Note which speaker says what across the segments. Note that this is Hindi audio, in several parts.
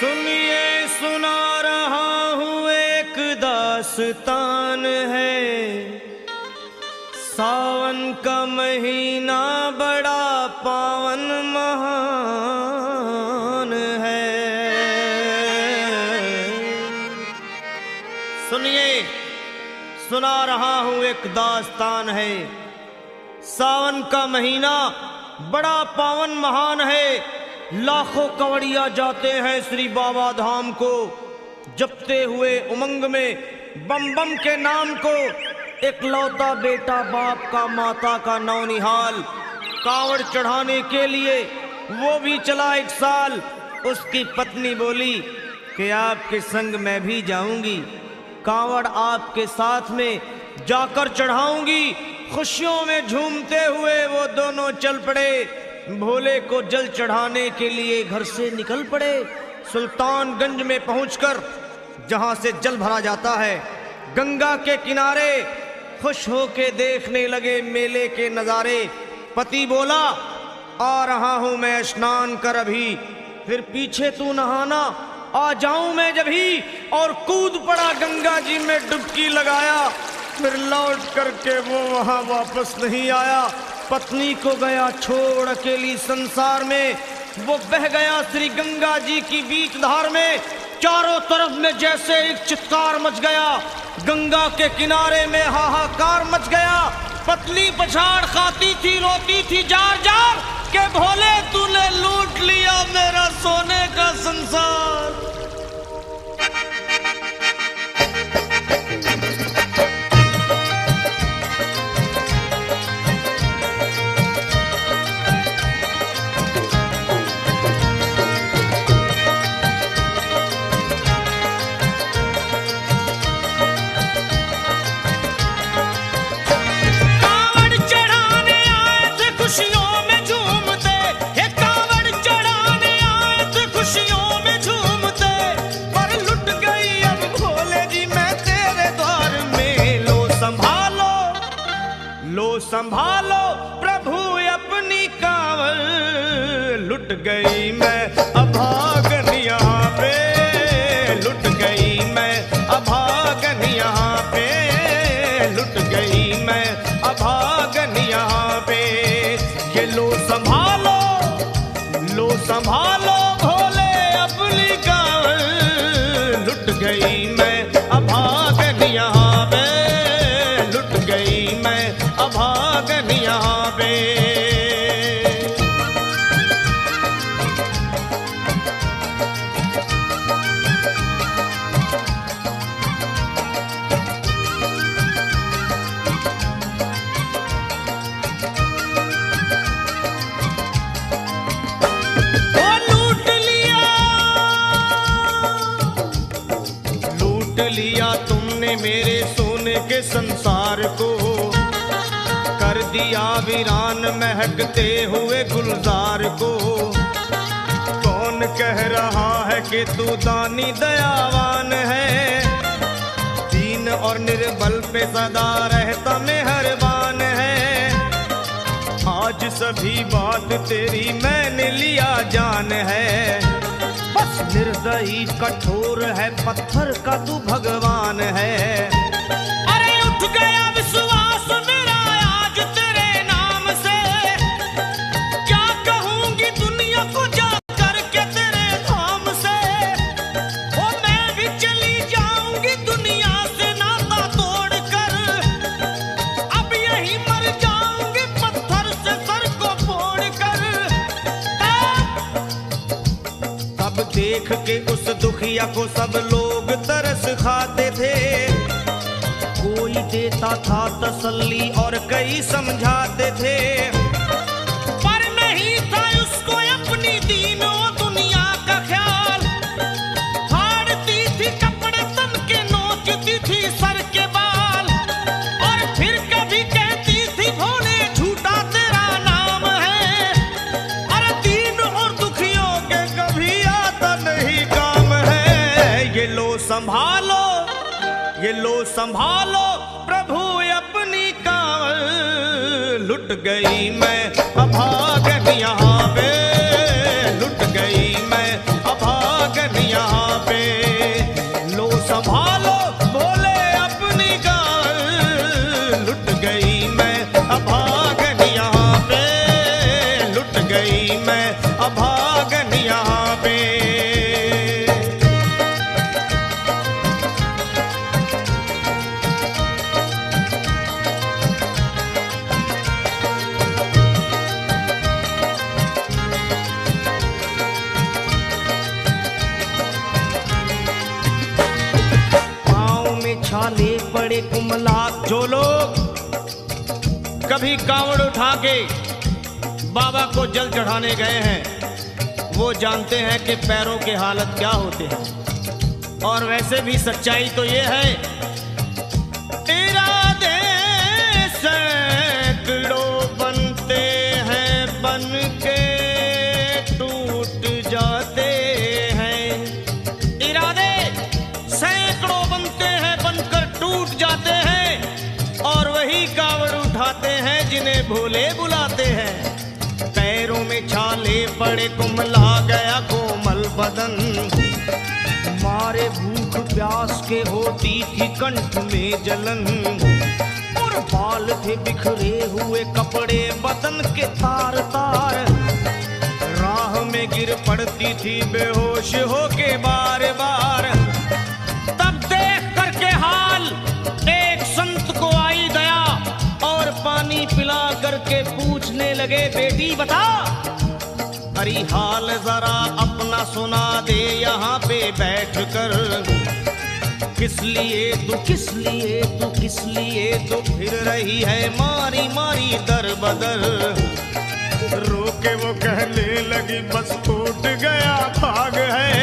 Speaker 1: सुनिए सुना रहा हूँ एक दास्तान है। सावन का महीना बड़ा पावन महान है। सुनिए सुना रहा हूँ एक दास्तान है। सावन का महीना बड़ा पावन महान है। लाखों कवड़िया जाते हैं श्री बाबा धाम को, जपते हुए उमंग में बम बम के नाम को। एक लौता बेटा बाप का माता का नौनिहाल, कांवड़ चढ़ाने के लिए वो भी चला एक साल। उसकी पत्नी बोली कि आपके संग मैं भी जाऊंगी, कांवड़ आपके साथ में जाकर चढ़ाऊंगी। खुशियों में झूमते हुए वो दोनों चल पड़े। भोले को जल चढ़ाने के लिए घर से निकल पड़े। सुल्तानगंज में पहुंचकर जहां से जल भरा जाता है, गंगा के किनारे खुश होके देखने लगे मेले के नजारे। पति बोला आ रहा हूं मैं स्नान कर अभी, फिर पीछे तू नहाना, आ जाऊं मैं जब ही। और कूद पड़ा गंगा जी में डुबकी लगाया। फिर लौट करके वो वहां वापस नहीं आया। पत्नी को गया छोड़ अकेली संसार में। वो बह गया श्री गंगा जी की बीच धार में। चारों तरफ में जैसे एक चित्कार मच गया, गंगा के किनारे में हाहाकार मच गया। पत्नी पछाड़ खाती थी, रोती थी जार जार के भोले तूने लूट लिया मेरा सोने का संसार। संभालो प्रभु अपनी कांवड़, लुट गई मैं अभागन यहाँ पे, लुट गई मैं अभागन यहाँ पे, लुट गई मैं अभागन यहाँ पे। ये लो संभालो भोले अपनी कांवड़, लुट गई मैं अभागन यहाँ पे, लुट गई मैं अभागन यहाँ पे। लूट लिया तुमने मेरे सोने के संसार को, कर दिया वीरान महकते हुए गुलजार को। कौन कह रहा है कि तू दानी दयावान है, दीन और निर्बल पे सदा रहता मेहरबान है। आज सभी बात तेरी मैंने लिया जान है, बस निर्दयी कठोर है पत्थर का तू भगवान है। अरे उठ गया विश्वास मेरा आज तेरे नाम से, क्या कहूंगी दुनिया को जा करके तेरे धाम से। ओ मैं भी चली जाऊंगी दुनिया से नाता तोड़ कर, अब यही मर जाऊंगी पत्थर से सर को फोड़ कर। तब देख के उस दुखिया को सब लोग तरस खाते थे, कोई देता था तसल्ली और कई समझाते थे। पर नहीं था उसको अपनी दीनों दुनिया का ख्याल, फाड़ती थी कपड़े तन के, नोचती थी सर के बाल। और फिर कभी कहती थी भोले झूठा तेरा नाम है, और दीन और दुखियों के कभी आता नहीं काम है। ये लो संभालो प्रभु अपनी कांवड़, लुट गई मैं अभागन यहाँ पे, लुट गई मैं अभागन यहाँ पड़े कुमला। जो लोग कभी कांवड़ उठा के बाबा को जल चढ़ाने गए हैं वो जानते हैं कि पैरों के हालत क्या होते हैं। और वैसे भी सच्चाई तो ये है, इरादे सैकड़ों बनते हैं बन के टूट जाते हैं। इरादे सैकड़ों बनते हैं बनकर टूट जाते हैं। और वही कांवड़ उठाते हैं जिन्हें भोले बुलाते हैं। पैरों में छाले पड़े कुमला गया कोमल बदन, मारे भूख प्यास के होती थी कंठ में जलन। और बाल थे बिखरे हुए कपड़े बदन के तार तार, राह में गिर पड़ती थी बेहोश होके बार बार। तब देख करके हाल एक संत को आई दया और पानी पिला करके पूछने लगे, बेटी बता अरे हाल जरा अपना सुना दे यहाँ पे बैठ कर। किस लिए तू फिर रही है मारी मारी दर बदर। रोके वो कहने लगी बस टूट गया भाग है,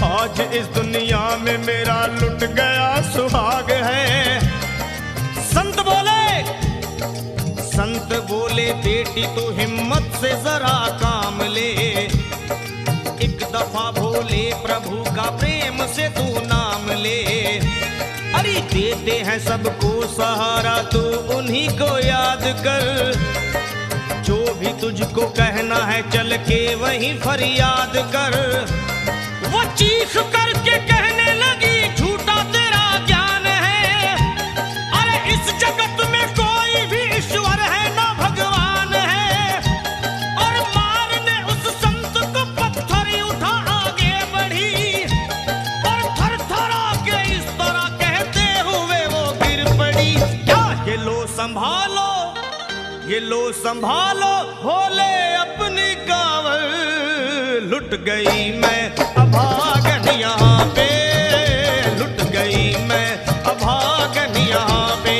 Speaker 1: आज इस दुनिया में मेरा लुट गया सुहाग है। संत बोले बेटी तू हिम्मत से जरा काम ले, एक दफा भोले प्रभु का प्रेम से तू नाम ले। अरे देते हैं सबको सहारा तू उन्हीं को याद कर, जो भी तुझको कहना है चल के वहीं फरियाद कर। वो चीख करके कहने लगी झूठा तेरा ज्ञान है, अरे इस जगत में कोई भी ईश्वर है ना भगवान है। और मारने उस संत को पत्थर उठा आगे बढ़ी, और थर थरा के इस तरह कहते हुए वो गिर पड़ी। क्या ये लो संभालो भोले अपनी कांवड़, लुट गई मैं अभागन यहाँ पे, लुट गई मैं अभागन यहाँ पे।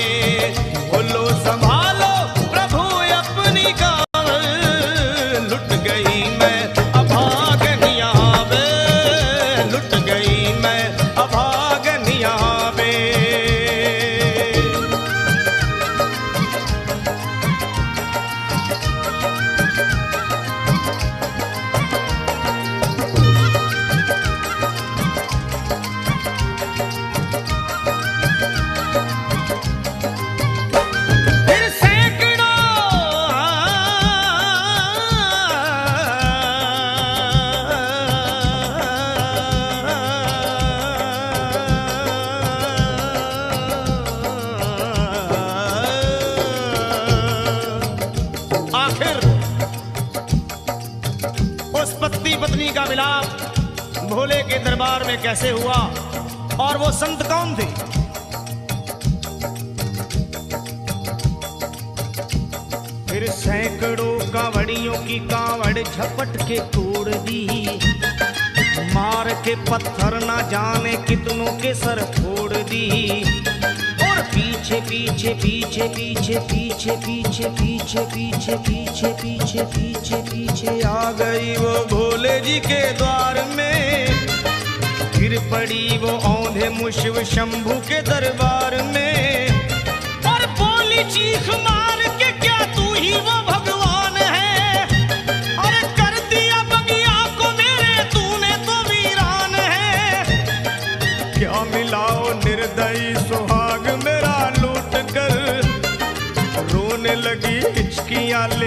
Speaker 1: बोलो संभालो प्रभु अपनी कांवड़, लुट गई मैं अभागन यहाँ पे, लुट गई मैं अभागन यहाँ पे। पत्नी का मिलाप भोले के दरबार में कैसे हुआ और वो संत कौन थे? फिर सैकड़ों कांवड़ियों की कांवड़ झपट के तोड़ दी, मार के पत्थर ना जाने कितनों के सर फोड़ दी। और पीछे पीछे पीछे पीछे पीछे पीछे पीछे पीछे पीछे पीछे पीछे पीछे आ गई वो भोले जी के द्वार में। गिर पड़ी वो औंधे मुशिव शंभू के दरबार में, और बोली चीख मार के क्या तू ही वो भगवान है? और कर दिया बगिया को मेरे तूने तो वीरान है। क्या मिलाओ निर्दयी सुहाग मेरा लूट कर, रोने लगी हिचकियां ले